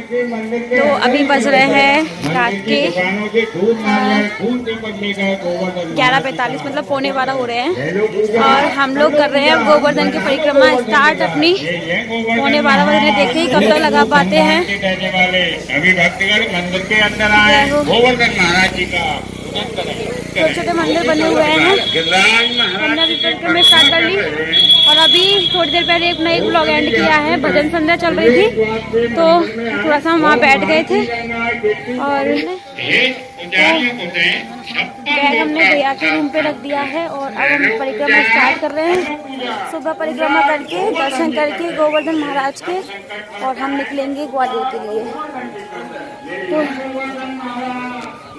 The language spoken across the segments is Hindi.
तो अभी बज रहे हैं रात के 11:45, मतलब 11:45 हो रहे हैं और हम लोग कर रहे हैं गोवर्धन की परिक्रमा स्टार्ट अपनी। 11:45 बजने देखे ही कब तक लगा पाते हैं। अभी भक्तगण मंदिर के अंदर आए गोवर्धन महाराज जी का छोटे छोटे मंदिर बने हुए हैं। हमने अभी परिक्रमा स्टार्ट कर ली और अभी थोड़ी देर पहले एक नई ब्लॉग एंड किया है। भजन संध्या चल रही थी तो थोड़ा सा हम वहाँ बैठ गए थे और बैग हमने भैया के रूम पे रख दिया है और अब हम परिक्रमा स्टार्ट कर रहे हैं। सुबह परिक्रमा करके दर्शन करके गोवर्धन महाराज के और हम निकलेंगे ग्वालियर के लिए। तो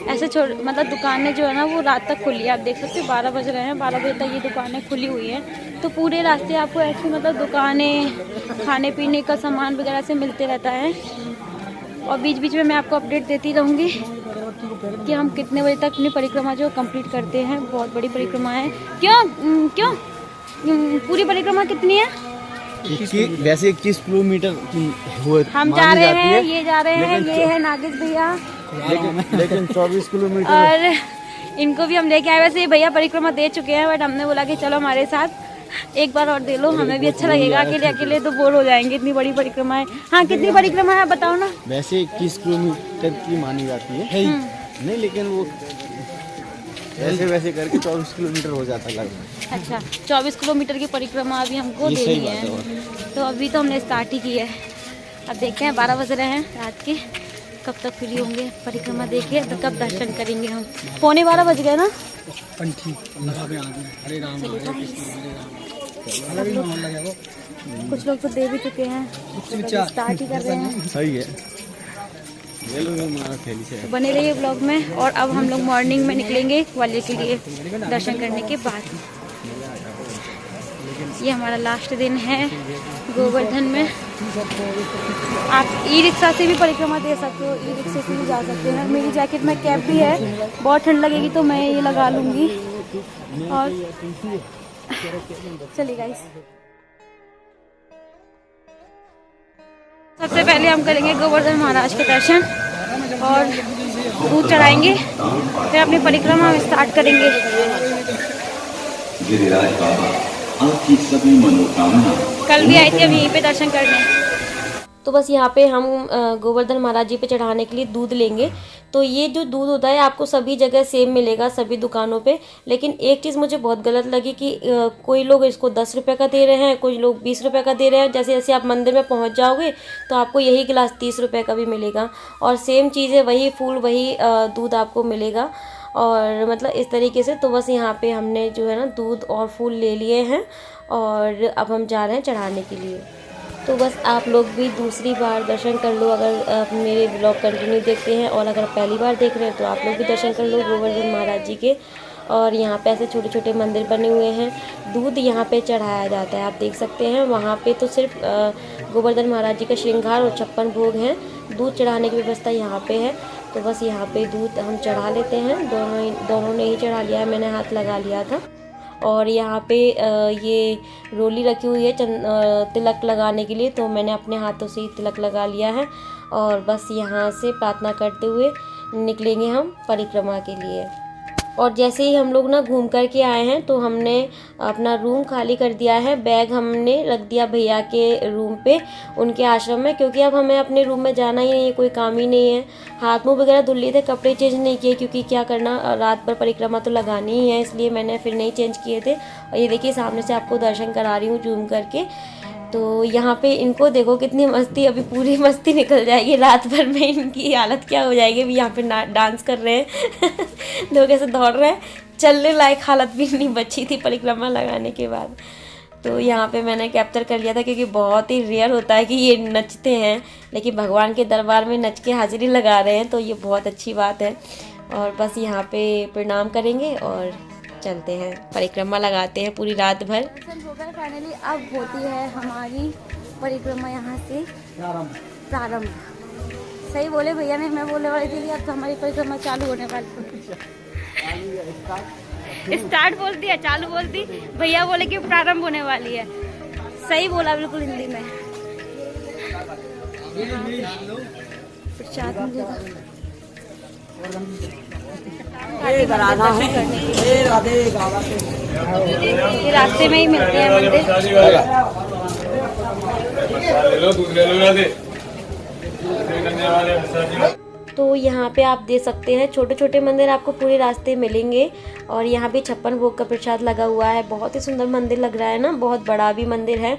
ऐसे मतलब दुकानें जो है ना वो रात तक खुली है। आप देख सकते हो 12 बज रहे हैं, 12 बजे तक ये दुकानें खुली हुई हैं। तो पूरे रास्ते आपको ऐसी मतलब दुकानें खाने पीने का सामान वगैरह से मिलते रहता है और बीच बीच में मैं आपको अपडेट देती रहूँगी कि हम कितने बजे तक अपनी परिक्रमा जो कंप्लीट करते हैं। बहुत बड़ी परिक्रमा है। क्यों पूरी परिक्रमा कितनी है? वैसे 21 किलोमीटर हम जा रहे हैं, ये जा रहे हैं, ये है नागिस भैया, लेकिन 24 किलोमीटर और इनको भी हम लेके आए। वैसे ये भैया परिक्रमा दे चुके हैं बट हमने बोला कि चलो हमारे साथ एक बार और दे लो, हमें भी अच्छा लगेगा। अकेले अकेले तो बोर हो जाएंगे, इतनी बड़ी परिक्रमा है। हाँ, कितनी परिक्रमा है बताओ ना। वैसे 21 किलोमीटर की मानी जाती है नहीं, लेकिन वो वैसे करके 24 किलोमीटर हो जाता लगभग। अच्छा, 24 किलोमीटर की परिक्रमा अभी हमको देनी है। तो अभी तो हमने स्टार्ट ही की है। अब देखते हैं 12 बज रहे हैं रात के, कब तक फ्री होंगे परिक्रमा देखे तो कब दर्शन करेंगे हम। 11:15 बज गए ना। कुछ लोग तो दे भी चुके हैं, स्टार्ट ही कर रहे हैं। सही है, तो बने रहिए ब्लॉग में। और अब हम लोग मॉर्निंग में निकलेंगे ग्वालियर के लिए दर्शन करने के बाद। ये हमारा लास्ट दिन है गोवर्धन में। आप ई रिक्शा से भी परिक्रमा दे सकते हो, ई रिक्शा से भी जा सकते हैं। मेरी जैकेट में कैप भी है, बहुत ठंड लगेगी तो मैं ये लगा लूँगी। और चलिए गाइस, सबसे पहले हम करेंगे गोवर्धन महाराज के दर्शन और दूध चढ़ाएंगे, फिर अपनी परिक्रमा स्टार्ट करेंगे। गिरिराज बाबा आपकी सभी मनोकामना। कल भी आई थी हम यहीं पे दर्शन करने। तो बस यहाँ पे हम गोवर्धन महाराज जी पे चढ़ाने के लिए दूध लेंगे। तो ये जो दूध होता है आपको सभी जगह सेम मिलेगा, सभी दुकानों पे। लेकिन एक चीज़ मुझे बहुत गलत लगी कि कोई लोग इसको 10 रुपये का दे रहे हैं, कुछ लोग 20 रुपये का दे रहे हैं। जैसे जैसे आप मंदिर में पहुँच जाओगे तो आपको यही गिलास 30 रुपये का भी मिलेगा और सेम चीज़ें, वही फूल, वही दूध आपको मिलेगा। और मतलब इस तरीके से। तो बस यहाँ पे हमने जो है ना दूध और फूल ले लिए हैं और अब हम जा रहे हैं चढ़ाने के लिए। तो बस आप लोग भी दूसरी बार दर्शन कर लो अगर आप मेरे ब्लॉग कंटिन्यू देखते हैं, और अगर पहली बार देख रहे हैं तो आप लोग भी दर्शन कर लो गोवर्धन महाराज जी के। और यहाँ पे ऐसे छोटे छोटे मंदिर बने हुए हैं। दूध यहाँ पे चढ़ाया जाता है, आप देख सकते हैं। वहाँ पे तो सिर्फ गोवर्धन महाराज जी का श्रृंगार और 56 भोग हैं। दूध चढ़ाने की व्यवस्था यहाँ पे है। तो बस यहाँ पे दूध हम चढ़ा लेते हैं। दोनों ने ही चढ़ा लिया है, मैंने हाथ लगा लिया था। और यहाँ पे ये रोली रखी हुई है तिलक लगाने के लिए, तो मैंने अपने हाथों से ही तिलक लगा लिया है। और बस यहाँ से प्रार्थना करते हुए निकलेंगे हम परिक्रमा के लिए। और जैसे ही हम लोग ना घूम कर के आए हैं तो हमने अपना रूम खाली कर दिया है। बैग हमने रख दिया भैया के रूम पे, उनके आश्रम में, क्योंकि अब हमें अपने रूम में जाना ही नहीं है, कोई काम ही नहीं है। हाथ मुंह वगैरह धुल लिए थे, कपड़े चेंज नहीं किए क्योंकि क्या करना, रात भर परिक्रमा तो लगानी ही है, इसलिए मैंने फिर नहीं चेंज किए थे। और ये देखिए सामने से आपको दर्शन करा रही हूँ जूम करके। तो यहाँ पे इनको देखो कितनी मस्ती, अभी पूरी मस्ती निकल जाएगी रात भर में। इनकी हालत क्या हो जाएगी। अभी यहाँ पे डांस कर रहे हैं लोग ऐसे दौड़ रहे हैं, चलने लायक हालत भी नहीं बची थी परिक्रमा लगाने के बाद। तो यहाँ पे मैंने कैप्चर कर लिया था क्योंकि बहुत ही रेयर होता है कि ये नचते हैं, लेकिन भगवान के दरबार में नच के हाजिरी लगा रहे हैं, तो ये बहुत अच्छी बात है। और बस यहाँ पे प्रणाम करेंगे और चलते हैं, परिक्रमा लगाते हैं पूरी रात भर। फाइनली अब होती है हमारी परिक्रमा यहाँ से प्रारंभ। सही बोले भैया ने, मैं बोलने वाली थी कि अब तो हमारी परिक्रमा चालू होने वाली है। स्टार्ट बोल दिया, चालू बोल दी, भैया बोले कि प्रारंभ होने वाली है। सही बोला बिल्कुल हिंदी में। प्रसाद मिलेगा। ये रास्ते में ही मिलते हैं मंदिर। तो यहाँ पे आप देख सकते हैं छोटे छोटे मंदिर आपको पूरे रास्ते मिलेंगे। और यहाँ पे 56 भोग का प्रसाद लगा हुआ है। बहुत ही सुंदर मंदिर लग रहा है ना, बहुत बड़ा भी मंदिर है।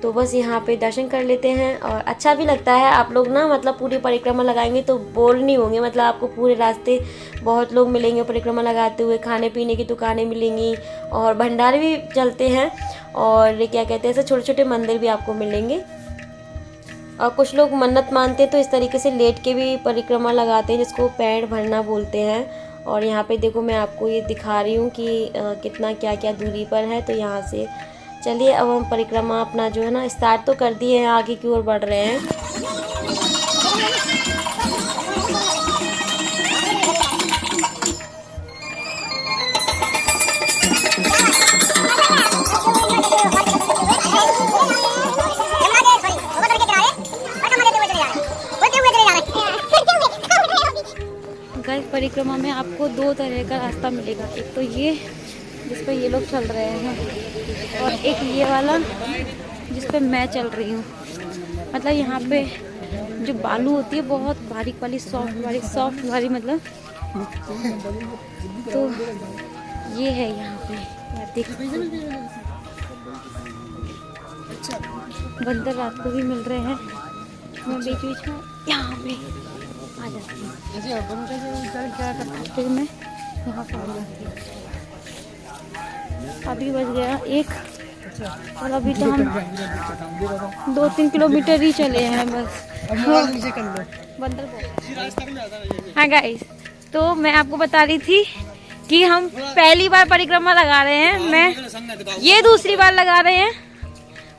तो बस यहाँ पे दर्शन कर लेते हैं और अच्छा भी लगता है। आप लोग ना मतलब पूरी परिक्रमा लगाएंगे तो बोर नहीं होंगे। मतलब आपको पूरे रास्ते बहुत लोग मिलेंगे परिक्रमा लगाते हुए, खाने पीने की दुकानें मिलेंगी और भंडारे भी चलते हैं। और क्या कहते हैं, ऐसे छोटे छोटे मंदिर भी आपको मिलेंगे। और कुछ लोग मन्नत मानते हैं तो इस तरीके से लेट के भी परिक्रमा लगाते हैं, जिसको पैर भरना बोलते हैं। और यहाँ पे देखो मैं आपको ये दिखा रही हूँ कि कितना क्या क्या दूरी पर है। तो यहाँ से चलिए अब हम परिक्रमा अपना जो है ना स्टार्ट तो कर दिए हैं, आगे की ओर बढ़ रहे हैं। गाइस परिक्रमा में आपको दो तरह का रास्ता मिलेगा। एक तो ये जिस पर ये लोग चल रहे हैं और एक ये वाला जिस पे मैं चल रही हूँ। मतलब यहाँ पे जो बालू होती है बहुत बारीक वाली, सॉफ्ट वाली मतलब। तो ये है यहाँ पे, आप देख सकते हैं। बंदर रात को भी मिल रहे हैं। मैं बीच बीच में यहाँ पे आ जाती हूँ। फिर मैं यहाँ पर आ जाती हूँ। अभी बज गया 1 और अभी तो हम 2-3 किलोमीटर ही चले हैं बस। बंदर हाँ गाइस, तो मैं आपको बता रही थी कि हम पहली बार परिक्रमा लगा रहे हैं। मैं ये दूसरी बार लगा रहे हैं।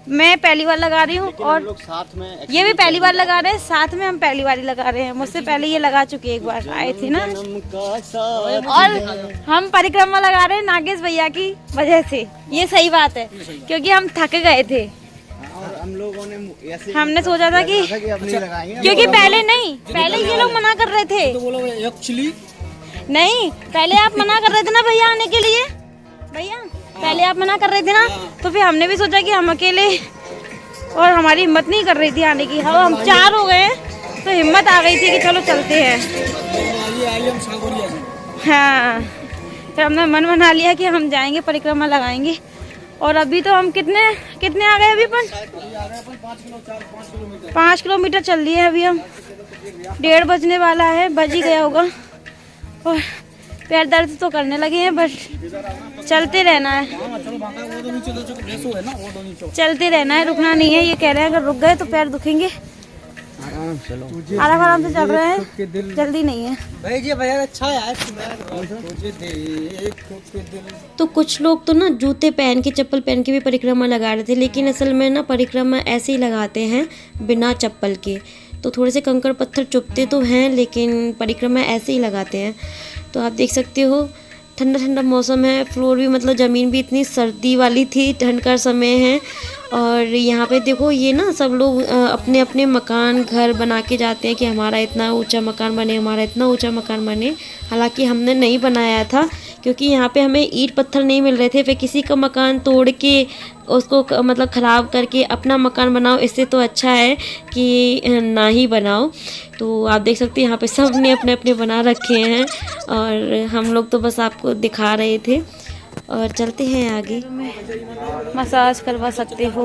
मैं पहली बार लगा रही हूँ और साथ में ये भी पहली बार लगा रहे हैं। साथ में हम पहली बार ही लगा रहे हैं। मुझसे पहले ये लगा चुके, एक बार आए थे ना। और हम परिक्रमा लगा रहे हैं नागेश भैया की वजह से। ये सही बात है क्योंकि हम थक गए थे। हम लोगों ने ऐसे हमने सोचा था कि क्योंकि पहले ये लोग मना कर रहे थे। नहीं, पहले आप मना कर रहे थे ना भैया आने के लिए। भैया पहले आप मना कर रहे थे ना, तो फिर हमने भी सोचा कि हम अकेले, और हमारी हिम्मत नहीं कर रही थी आने की। हम 4 हो गए तो हिम्मत आ गई थी कि चलो चलते हैं। हाँ, फिर हमने मन बना लिया कि हम जाएंगे परिक्रमा लगाएंगे। और अभी तो हम कितने आ गए अभी पर 5 किलोमीटर चल लिए अभी हम। 1:30 बजने वाला है, बज ही गया होगा। और पैर दर्द तो करने लगे हैं, बस चलते रहना है। चलते रहना है, रुकना नहीं है। ये कह रहे हैं अगर रुक गए तो पैर दुखेंगे। आराम से चल रहे हैं, जल्दी नहीं है। तो कुछ लोग तो ना जूते पहन के, चप्पल पहन के भी परिक्रमा लगा रहे थे, लेकिन असल में ना परिक्रमा ऐसे ही लगाते हैं बिना चप्पल के। तो थोड़े से कंकड़ पत्थर चुभते तो हैं, लेकिन परिक्रमा ऐसे ही लगाते हैं। तो आप देख सकते हो ठंडा ठंडा मौसम है। फ्लोर भी मतलब ज़मीन भी इतनी सर्दी वाली थी, ठंड का समय है। और यहाँ पे देखो ये ना सब लोग अपने अपने मकान घर बना के जाते हैं कि हमारा इतना ऊंचा मकान बने, हमारा इतना ऊंचा मकान बने। हालांकि हमने नहीं बनाया था क्योंकि यहाँ पे हमें ईंट पत्थर नहीं मिल रहे थे। फिर किसी का मकान तोड़ के उसको मतलब ख़राब करके अपना मकान बनाओ, इससे तो अच्छा है कि ना ही बनाओ। तो आप देख सकते हैं यहाँ पे सब ने अपने अपने बना रखे हैं और हम लोग तो बस आपको दिखा रहे थे। और चलते हैं आगे। मसाज करवा सकते हो।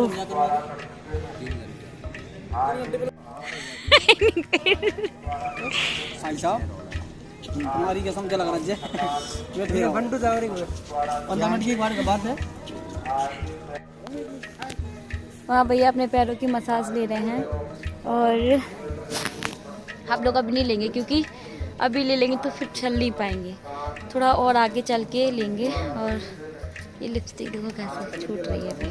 हमारी कसम क्या लग रहा है घंटू 15 मिनट की बात है। वहाँ भैया अपने पैरों की मसाज ले रहे हैं और आप लोग अभी नहीं लेंगे क्योंकि अभी ले लेंगे तो फिर चल नहीं पाएंगे। थोड़ा और आगे चल के लेंगे। और ये लिपस्टिक देखो कैसे छूट रही है अभी,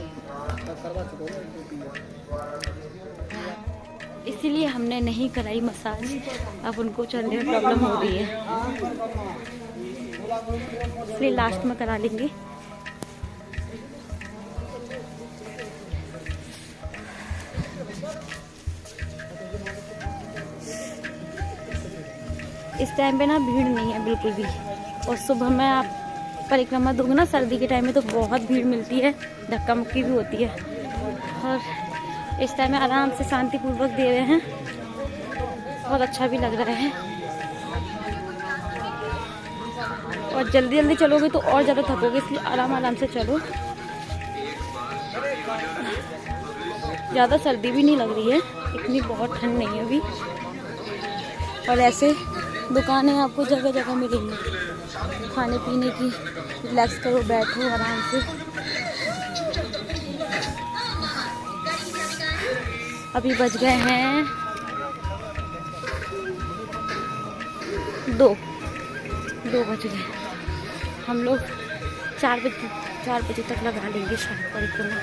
इसीलिए हमने नहीं कराई मसाज। अब उनको चलने में प्रॉब्लम हो रही है, इसलिए लास्ट में करा लेंगे। इस टाइम पे ना भीड़ नहीं है बिल्कुल भी। और सुबह में आप परिक्रमा दोगे ना सर्दी के टाइम में तो बहुत भीड़ मिलती है, धक्का मुक्की भी होती है। और इस टाइम में आराम से शांतिपूर्वक दे रहे हैं, बहुत अच्छा भी लग रहा है। और जल्दी जल्दी चलोगे तो और ज़्यादा थकोगे, इसलिए आराम आराम से चलो। ज़्यादा सर्दी भी नहीं लग रही है, इतनी बहुत ठंड नहीं है अभी। और ऐसे दुकानें आपको जगह जगह मिलेंगी खाने पीने की। रिलैक्स करो, बैठो आराम से। अभी बज गए हैं 2 बज गए। हम लोग 4 बजे तक लगा लेंगे शायद परिक्रमा।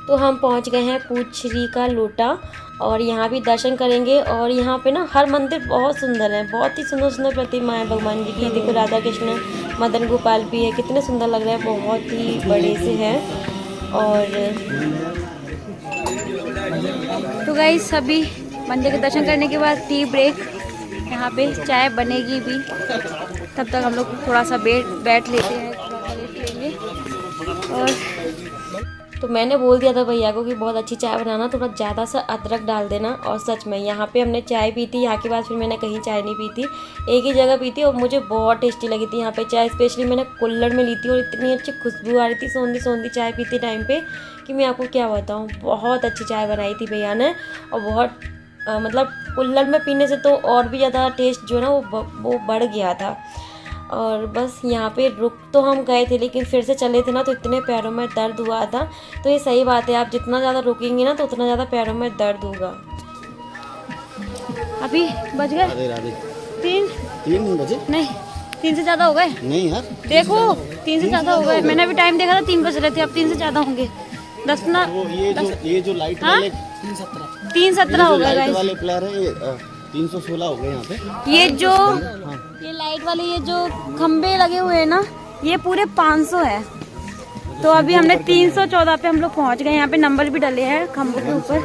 तो हम पहुंच गए हैं पूछरी का लोटा और यहाँ भी दर्शन करेंगे। और यहाँ पे ना हर मंदिर बहुत सुंदर है, बहुत ही सुंदर सुंदर प्रतिमा है भगवान जी की। देखो राधा कृष्ण, मदन गोपाल भी है, कितने सुंदर लग रहे हैं, बहुत ही बड़े से हैं। और तो गाइस अभी मंदिर के दर्शन करने के बाद टी ब्रेक, यहाँ पे चाय बनेगी भी, तब तक हम लोग थोड़ा सा बैठ लेते हैं, थोड़ा सा रेस्ट लेंगे। और तो मैंने बोल दिया था भैया को कि बहुत अच्छी चाय बनाना, थोड़ा ज़्यादा सा अदरक डाल देना। और सच में यहाँ पे हमने चाय पी थी, यहाँ के बाद फिर मैंने कहीं चाय नहीं पी थी, एक ही जगह पी थी और मुझे बहुत टेस्टी लगी थी यहाँ पे चाय। स्पेशली मैंने कुल्हड़ में ली थी और इतनी अच्छी खुशबू आ रही थी, सौंधी सौंधी चाय पीती टाइम पे कि मैं आपको क्या बताऊँ। बहुत अच्छी चाय बनाई थी भैया ने और बहुत मतलब कुल्हड़ में पीने से तो और भी ज़्यादा टेस्ट जो है ना वो बढ़ गया था। और बस यहाँ पे रुक तो हम गए थे, लेकिन फिर से चले थे ना तो इतने पैरों में दर्द हुआ था। तो ये सही बात है, आप जितना ज़्यादा रुकेंगे ना तो उतना ज़्यादा पैरों में दर्द होगा। अभी बज गए राधे राधे। 3 नहीं बजे? नहीं 3 से ज़्यादा हो गए। नहीं यार, देखो 3 से ज़्यादा हो गए। मैंने अभी टाइम देखा था 3 बज रहे थे, अब 3 से ज़्यादा होंगे। 10 ना वो ये जो लाइट वाले 3:17 हो गए लाइट गाइस। वाले प्लेयर है 316 हो गए यहाँ पे। ये लाइट वाले ये जो खंबे लगे हुए हैं ना, ये पूरे 500 है। तो अभी हमने 314 पे हम लोग पहुँच गए। यहाँ पे नंबर भी डले हैं खंबों के ऊपर।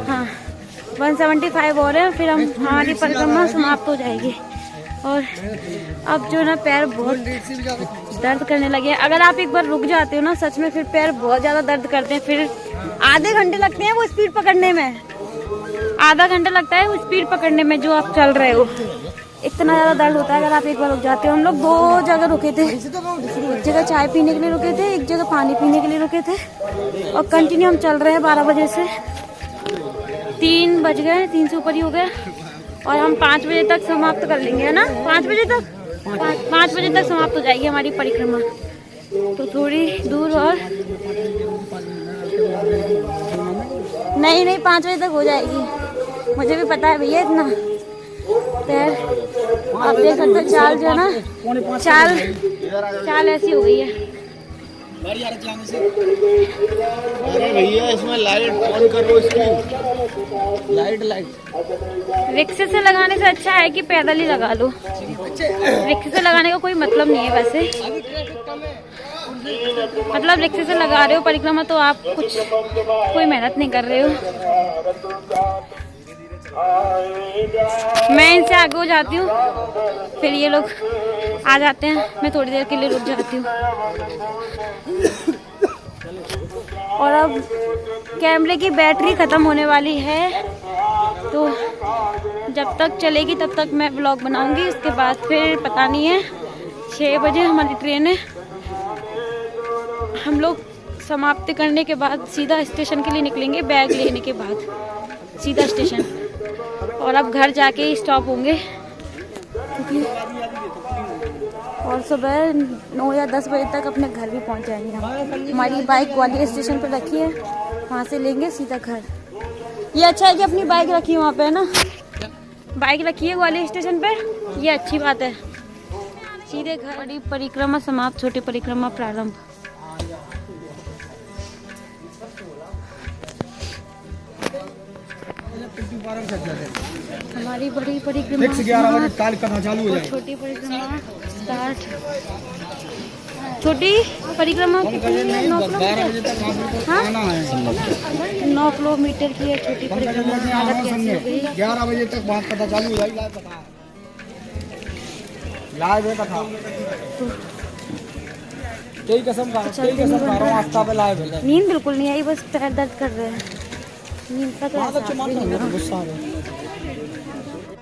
हाँ 175 और है, फिर हमारी परिक्रमा समाप्त हो जाएगी। और अब जो ना पैर बहुत दर्द करने लगे हैं। अगर आप एक बार रुक जाते हो ना सच में, फिर पैर बहुत ज़्यादा दर्द करते हैं। फिर आधे घंटे लगते हैं वो स्पीड पकड़ने में, आधा घंटा लगता है वो स्पीड पकड़ने में जो आप चल रहे हो। इतना ज़्यादा दर्द होता है अगर आप एक बार रुक जाते हो। हम लोग 2 जगह रुके थे, एक जगह चाय पीने के लिए रुके थे, एक जगह पानी पीने के लिए रुके थे। और कंटिन्यू हम चल रहे हैं 12 बजे से। 3 बज गए, 3 से ऊपर ही हो गए। और हम 5 बजे तक समाप्त कर लेंगे, है ना? 5 बजे तक 5 बजे तक समाप्त हो जाएगी हमारी परिक्रमा। तो थोड़ी दूर और नहीं 5 बजे तक हो जाएगी, मुझे भी पता है भैया। इतना पैर आप देख सकते हो, चाल जो है ना, चाल ऐसी हो गई है। अरे भैया इसमें लाइट ऑन करो, इसकी लाइट रिक्शे से लगाने से अच्छा है कि पैदल ही लगा लो। रिक्शे से लगाने का कोई मतलब नहीं है वैसे, मतलब रिक्शे से लगा रहे हो परिक्रमा तो आप कोई मेहनत नहीं कर रहे हो। मैं इनसे आगे हो जाती हूँ, फिर ये लोग आ जाते हैं, मैं थोड़ी देर के लिए रुक जाती हूँ। और अब कैमरे की बैटरी ख़त्म होने वाली है, तो जब तक चलेगी तब तक मैं व्लॉग बनाऊंगी। उसके बाद फिर पता नहीं है, 6 बजे हमारी ट्रेन है। हम लोग समाप्ति करने के बाद सीधा स्टेशन के लिए निकलेंगे, बैग लेने के बाद सीधा स्टेशन। और अब घर जाके ही स्टॉप होंगे, क्योंकि और सुबह 9 या 10 बजे तक अपने घर भी पहुंच जाएंगे हम। हमारी बाइक ग्वालियर स्टेशन पर रखी है, वहाँ से लेंगे सीधा घर। ये अच्छा है कि अपनी बाइक रखी है वहाँ पे, है ना? बाइक रखी है ग्वालियर स्टेशन पे, ये अच्छी बात है। सीधे घर। बड़ी परिक्रमा समाप्त, छोटी परिक्रमा प्रारंभ। हमारी बड़ी परिक्रमा 11 बजे काल करना चालू हो जाए, छोटी परिक्रमा स्टार्ट। छोटी परिक्रमा कितनी है? 9 किलोमीटर। हाँ 9 किलोमीटर की है छोटी परिक्रमा। हालत कैसी हो गई? 11 बजे तक बात पता चालू हो जाएगी। लाइव है कथा। तेरी कसम खा रहा हूँ आस्था पे लाइव है। नींद बिल्कुल नहीं आई, बस पैर दर्द कर रहे हैं। नींद का तो एहसास भी नहीं हो रहा।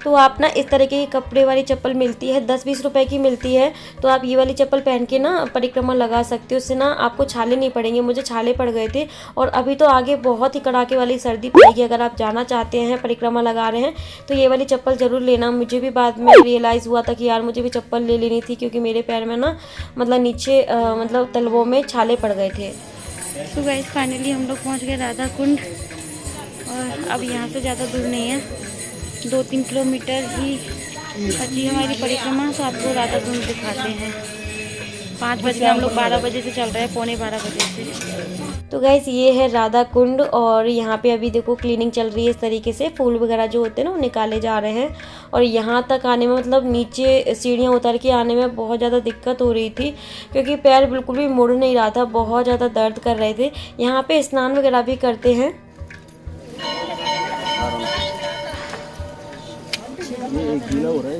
तो आप ना इस तरह की कपड़े वाली चप्पल मिलती है, 10-20 रुपए की मिलती है। तो आप ये वाली चप्पल पहन के ना परिक्रमा लगा सकते हो। उससे ना आपको छाले नहीं पड़ेंगे। मुझे छाले पड़ गए थे। और अभी तो आगे बहुत ही कड़ाके वाली सर्दी पड़ेगी। अगर आप जाना चाहते हैं, परिक्रमा लगा रहे हैं, तो ये वाली चप्पल ज़रूर लेना। मुझे भी बाद में रियलाइज़ हुआ था कि यार मुझे भी चप्पल ले लेनी थी, क्योंकि मेरे पैर में ना मतलब नीचे मतलब तलवों में छाले पड़ गए थे। तो गाइस फाइनली हम लोग पहुँच गए राधा कुंड। और अब यहाँ से ज़्यादा दूर नहीं है, 2-3 किलोमीटर ही बची हमारी परिक्रमा। तो आपको राधा कुंड दिखाते हैं। 5 बजे हम लोग 12 बजे से चल रहे हैं, 11:45 बजे से। तो गाइस ये है राधा कुंड। और यहाँ पे अभी देखो क्लीनिंग चल रही है। इस तरीके से फूल वगैरह जो होते हैं ना वो निकाले जा रहे हैं। और यहाँ तक आने में मतलब नीचे सीढ़ियाँ उतर के आने में बहुत ज़्यादा दिक्कत हो रही थी, क्योंकि पैर बिल्कुल भी मुड़ नहीं रहा था, बहुत ज़्यादा दर्द कर रहे थे। यहाँ पे स्नान वगैरह भी करते हैं। गीला हो रहा है।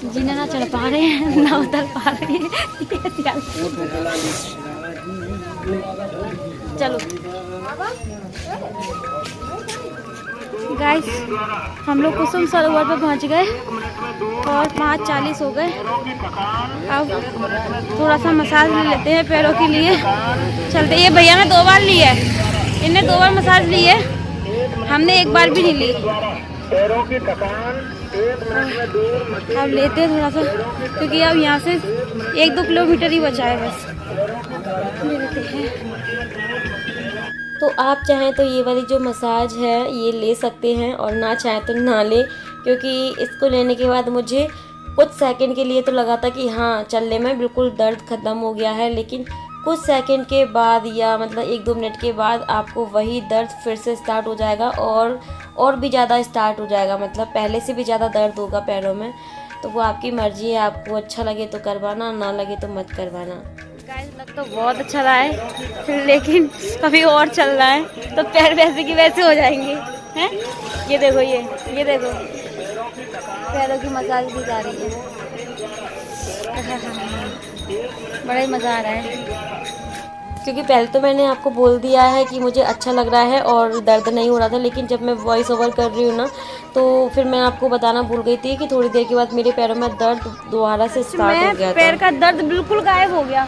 जीना ना चढ़ पा रहे हैं, ना उतर पा रहे हैं। चलो गाइस, हम लोग कुसुम सरोवर पे पहुंच गए और 5:40 हो गए। अब थोड़ा सा मसाज ले लेते हैं पैरों के लिए। चलते। ये भैया ने 2 बार ली है, इनने 2 बार मसाज ली है, हमने 1 बार भी नहीं ली। अब लेते हैं थोड़ा सा, क्योंकि अब यहाँ से 1-2 किलोमीटर ही बचा है बस। ले लेते हैं। तो आप चाहें तो ये वाली जो मसाज है ये ले सकते हैं, और ना चाहें तो ना लें, क्योंकि इसको लेने के बाद मुझे कुछ सेकंड के लिए तो लगा था कि हाँ चलने में बिल्कुल दर्द ख़त्म हो गया है, लेकिन कुछ सेकंड के बाद या मतलब 1-2 मिनट के बाद आपको वही दर्द फिर से स्टार्ट हो जाएगा, और भी ज़्यादा स्टार्ट हो जाएगा। मतलब पहले से भी ज़्यादा दर्द होगा पैरों में। तो वो आपकी मर्ज़ी है, आपको अच्छा लगे तो करवाना, ना लगे तो मत करवाना। गाइस लग तो बहुत अच्छा रहा है, लेकिन अभी और चल रहा है तो पैर वैसे की वैसे हो जाएंगे हैं। ये देखो, ये देखो पैरों की मसाज दी जा रही है। बड़ा ही मज़ा आ रहा है, क्योंकि पहले तो मैंने आपको बोल दिया है कि मुझे अच्छा लग रहा है और दर्द नहीं हो रहा था, लेकिन जब मैं वॉइस ओवर कर रही हूँ ना, तो फिर मैं आपको बताना भूल गई थी कि थोड़ी देर के बाद मेरे पैरों में दर्द दोबारा से स्टार्ट हो गया था। पैर का दर्द बिल्कुल गायब हो गया।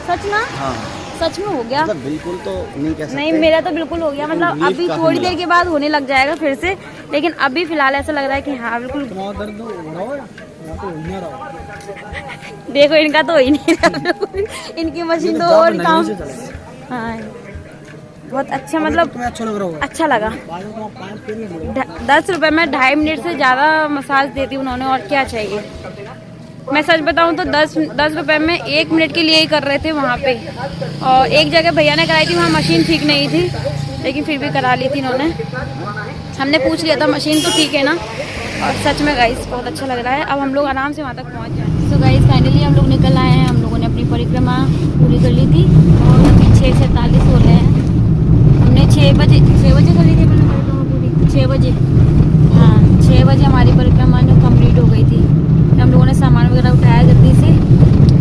सच ना? हाँ सच में हो गया। मतलब बिल्कुल तो नहीं कह सकते। नहीं, मेरा तो बिल्कुल हो गया। मतलब अभी थोड़ी देर के बाद होने लग जाएगा फिर से, लेकिन अभी फिलहाल ऐसा लग रहा है कि हाँ बिल्कुल। दर्द हो रहा है, देखो इनका तो हो ही नहीं रहा। इनकी मशीन तो और काम। हाँ बहुत अच्छा, मतलब अच्छा लगा। 10 रुपए में 2.5 मिनट से ज़्यादा मसाज देती उन्होंने, और क्या चाहिए। मैं सच बताऊं तो 10 रुपए में 1 मिनट के लिए ही कर रहे थे वहाँ पे। और एक जगह भैया ने कराई थी, वहाँ मशीन ठीक नहीं थी, लेकिन फिर भी करा ली थी इन्होंने। हमने पूछ लिया था मशीन तो ठीक है ना। और सच में गाइस बहुत अच्छा लग रहा है। अब हम लोग आराम से वहाँ तक पहुँच जाए। तो गाइस फाइनली हम लोग निकल आए हैं। हम लोगों ने अपनी परिक्रमा पूरी कर ली थी और अभी 6:47 हो रहे हैं। हमने 6 बजे कर ली थी अपनी परिक्रमा पूरी। 6 बजे, हाँ 6 बजे हमारी परिक्रमा जो कम्प्लीट हो गई थी। हम लोगों ने सामान वगैरह उठाया जल्दी से,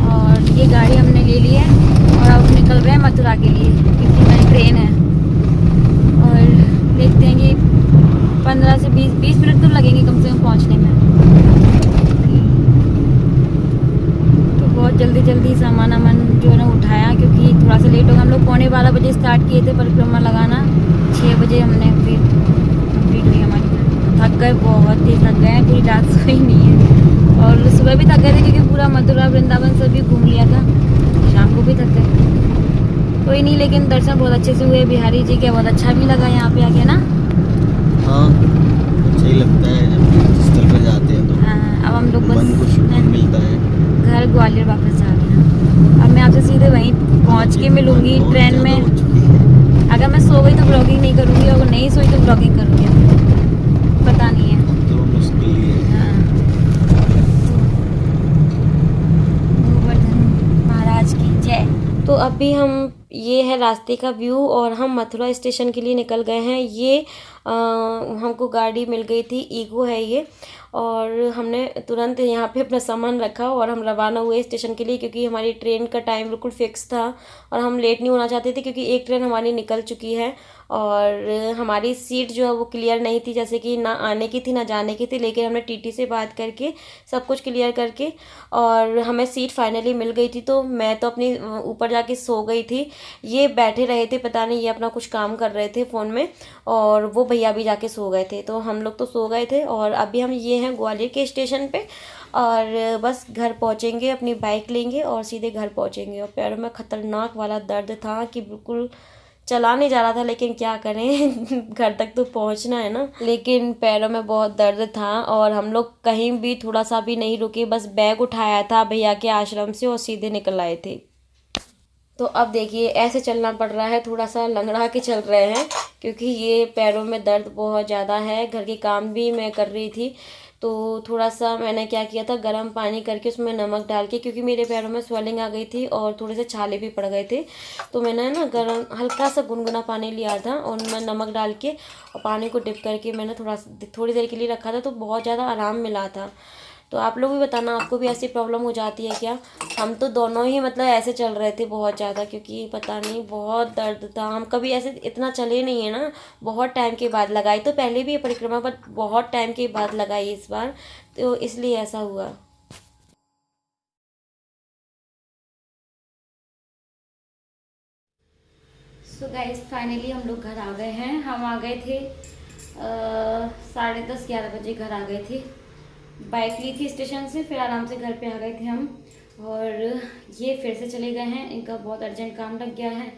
और ये गाड़ी हमने ले ली है और अब निकल रहे हैं मथुरा के लिए, क्योंकि मेरी ट्रेन है। और देखते हैं कि 15 से 20 मिनट तो लगेंगे कम से कम पहुंचने में। तो बहुत जल्दी सामान जो है ना उठाया, क्योंकि थोड़ा सा लेट हो गया। हम लोग 11:15 बजे स्टार्ट किए थे परिक्रमा लगाना, 6 बजे हमने फिर कंप्लीट हुई हमारी। थक गए, बहुत तेज थक गए, पूरी रात सोई नहीं है। और सुबह भी थक गए थे, क्योंकि पूरा मथुरा वृंदावन सभी घूम लिया था। शाम को भी थक गए। कोई नहीं, लेकिन दर्शन बहुत अच्छे से हुए बिहारी जी के, बहुत अच्छा भी लगा यहाँ पे आके ना। हाँ अच्छा ही लगता है जब स्थल पे जाते हैं तो हाँ, अब हम लोग मन को बस सुकून मिलता है। घर ग्वालियर वापस जा रहे हैं। अब मैं आपसे सीधे वहीं पहुँच के मिलूंगी बहुत ट्रेन ज़्यादा में। हो चुकी है। अगर मैं सो गई तो ब्लॉगिंग नहीं करूँगी, अगर नहीं सोई तो ब्लॉगिंग करूँगी, पता नहीं है। अब तो मुश्किल ही है। हाँ। गोवर्धन महाराज की जय। तो अभी हम, ये है रास्ते का व्यू और हम मथुरा स्टेशन के लिए निकल गए हैं। ये हमको गाड़ी मिल गई थी, ईगो है ये, और हमने तुरंत यहाँ पे अपना सामान रखा और हम रवाना हुए स्टेशन के लिए, क्योंकि हमारी ट्रेन का टाइम बिल्कुल फिक्स था और हम लेट नहीं होना चाहते थे, क्योंकि एक ट्रेन हमारी निकल चुकी है और हमारी सीट जो है वो क्लियर नहीं थी, जैसे कि ना आने की थी ना जाने की थी। लेकिन हमने टीटी से बात करके सब कुछ क्लियर करके और हमें सीट फाइनली मिल गई थी। तो मैं तो अपनी ऊपर जाके सो गई थी, ये बैठे रहे थे, पता नहीं ये अपना कुछ काम कर रहे थे फ़ोन में, और वो भैया भी जाके सो गए थे। तो हम लोग तो सो गए थे और अभी हम ये हैं ग्वालियर के स्टेशन पे और बस घर पहुंचेंगे, अपनी बाइक लेंगे और सीधे घर पहुंचेंगे। और पैरों में ख़तरनाक वाला दर्द था कि बिल्कुल चला नहीं जा रहा था, लेकिन क्या करें घर तक तो पहुंचना है ना। लेकिन पैरों में बहुत दर्द था और हम लोग कहीं भी थोड़ा सा भी नहीं रुके, बस बैग उठाया था भैया के आश्रम से और सीधे निकल आए थे। तो अब देखिए ऐसे चलना पड़ रहा है, थोड़ा सा लंगड़ा के चल रहे हैं, क्योंकि ये पैरों में दर्द बहुत ज़्यादा है। घर के काम भी मैं कर रही थी, तो थोड़ा सा मैंने क्या किया था, गर्म पानी करके उसमें नमक डाल के, क्योंकि मेरे पैरों में स्वेलिंग आ गई थी और थोड़े से छाले भी पड़ गए थे, तो मैंने ना गर्म हल्का सा गुनगुना पानी लिया था और मैं नमक डाल के और पानी को डिप करके मैंने थोड़ी देर के लिए रखा था, तो बहुत ज़्यादा आराम मिला था। तो आप लोग भी बताना, आपको भी ऐसी प्रॉब्लम हो जाती है क्या? हम तो दोनों ही मतलब ऐसे चल रहे थे बहुत ज़्यादा, क्योंकि पता नहीं बहुत दर्द था। हम कभी ऐसे इतना चले नहीं है ना, बहुत टाइम के बाद लगाई, तो पहले भी ये परिक्रमा पर बहुत टाइम के बाद लगाई इस बार, तो इसलिए ऐसा हुआ। सो गाइस फाइनली हम लोग घर आ गए हैं। हम आ गए थे 10:30-11 बजे घर आ गए थे। बाइक ली थी स्टेशन से, फिर आराम से घर पे आ गए थे हम। और ये फिर से चले गए हैं, इनका बहुत अर्जेंट काम लग गया है,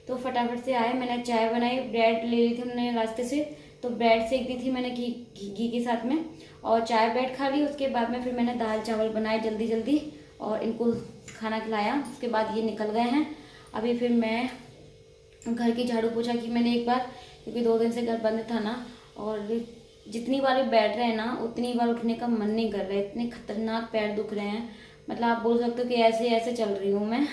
तो फटाफट से आए। मैंने चाय बनाई, ब्रेड ले ली थी हमने रास्ते से, तो ब्रेड सेक दी थी मैंने घी के साथ में, और चाय ब्रेड खा ली। उसके बाद में फिर मैंने दाल चावल बनाए जल्दी जल्दी और इनको खाना खिलाया। उसके बाद ये निकल गए हैं। अभी फिर मैं घर की झाड़ू पोछा की मैंने एक बार, क्योंकि 2 दिन से घर बंद था ना, और जितनी बार बैठ रहे हैं ना उतनी बार उठने का मन नहीं कर रहा है, इतने खतरनाक पैर दुख रहे हैं। मतलब आप बोल सकते हो कि ऐसे ऐसे चल रही हूँ मैं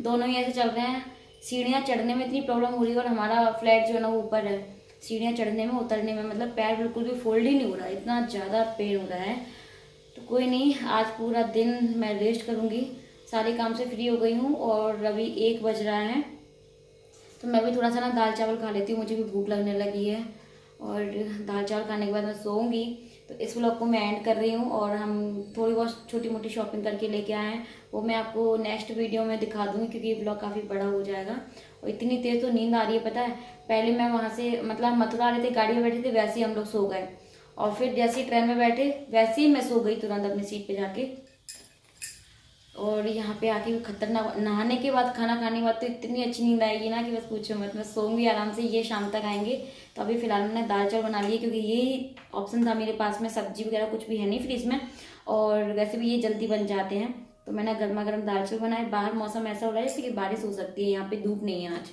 दोनों ही ऐसे चल रहे हैं। सीढ़ियाँ चढ़ने में इतनी प्रॉब्लम हो रही है, और हमारा फ्लैट जो है ना वो ऊपर है, सीढ़ियाँ चढ़ने में उतरने में मतलब पैर बिल्कुल भी फोल्ड ही नहीं हो रहा है, इतना ज़्यादा पेन हो रहा है। तो कोई नहीं, आज पूरा दिन मैं रेस्ट करूँगी, सारे काम से फ्री हो गई हूँ और अभी 1 बज रहा है, तो मैं भी थोड़ा सा ना दाल चावल खा लेती हूँ, मुझे भी भूख लगने लगी है। और दाल चावल खाने के बाद मैं सोऊंगी। तो इस व्लॉग को मैं एंड कर रही हूँ, और हम थोड़ी बहुत छोटी मोटी शॉपिंग करके लेके आए हैं, वो मैं आपको नेक्स्ट वीडियो में दिखा दूँगी, क्योंकि ये व्लॉग काफ़ी बड़ा हो जाएगा। और इतनी तेज़ तो नींद आ रही है, पता है। पहले मैं वहाँ से मतलब मथुरा आ रहे थे, गाड़ी में बैठे थे, वैसे ही हम लोग सो गए, और फिर जैसे ही ट्रेन में बैठे वैसे ही मैं सो गई तुरंत अपनी सीट पर जाके। और यहाँ पे आके भी खतरनाक, नहाने के बाद खाना खाने के बाद तो इतनी अच्छी नींद आएगी ना कि बस पूछो मत। मैं सोऊंगी आराम से, ये शाम तक आएंगे। तो अभी फिलहाल मैंने दाल चावल बना लिए, क्योंकि यही ऑप्शन था मेरे पास में, सब्जी वगैरह कुछ भी है नहीं फ्रिज में, और वैसे भी ये जल्दी बन जाते हैं। तो मैंने गर्मा गर्म दाल चावल बनाए। बाहर मौसम ऐसा हो रहा है जैसे कि बारिश हो सकती है, यहाँ पे धूप नहीं है आज,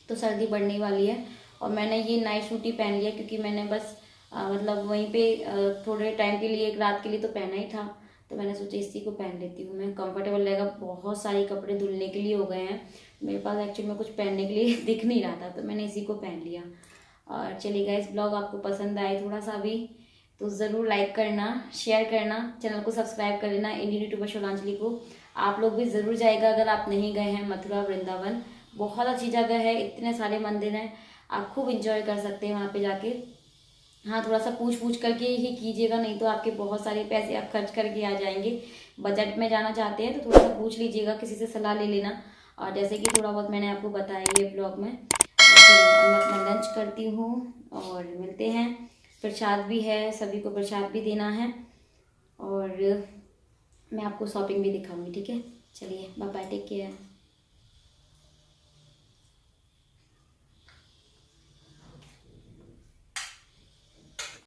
तो सर्दी बढ़ने वाली है। और मैंने ये नाइट सूट ही पहन लिया, क्योंकि मैंने बस मतलब वहीं पे थोड़े टाइम के लिए, एक रात के लिए तो पहना ही था, तो मैंने सोचा इसी को पहन लेती हूँ मैं, कंफर्टेबल रहेगा। बहुत सारे कपड़े धुलने के लिए हो गए हैं मेरे पास, एक्चुअली में कुछ पहनने के लिए दिख नहीं रहा था, तो मैंने इसी को पहन लिया। और चलिए गाइस, ब्लॉग आपको पसंद आए थोड़ा सा भी तो ज़रूर लाइक करना, शेयर करना, चैनल को सब्सक्राइब कर लेना, इंडियन यूट्यूबर शोलांजलि को। आप लोग भी ज़रूर जाएगा अगर आप नहीं गए हैं मथुरा वृंदावन, बहुत अच्छी जगह है, इतने सारे मंदिर हैं, आप खूब इंजॉय कर सकते हैं वहाँ पर जाके। हाँ, थोड़ा सा पूछ करके ही कीजिएगा, नहीं तो आपके बहुत सारे पैसे आप खर्च करके आ जाएंगे। बजट में जाना चाहते हैं तो थोड़ा सा पूछ लीजिएगा, किसी से सलाह ले लेना। और जैसे कि थोड़ा बहुत मैंने आपको बताया ये ब्लॉग में। मैं अपना लंच करती हूँ और मिलते हैं। प्रसाद भी है, सभी को प्रसाद भी देना है, और मैं आपको शॉपिंग भी दिखाऊंगी, ठीक है। चलिए बाय बाय, टेक केयर।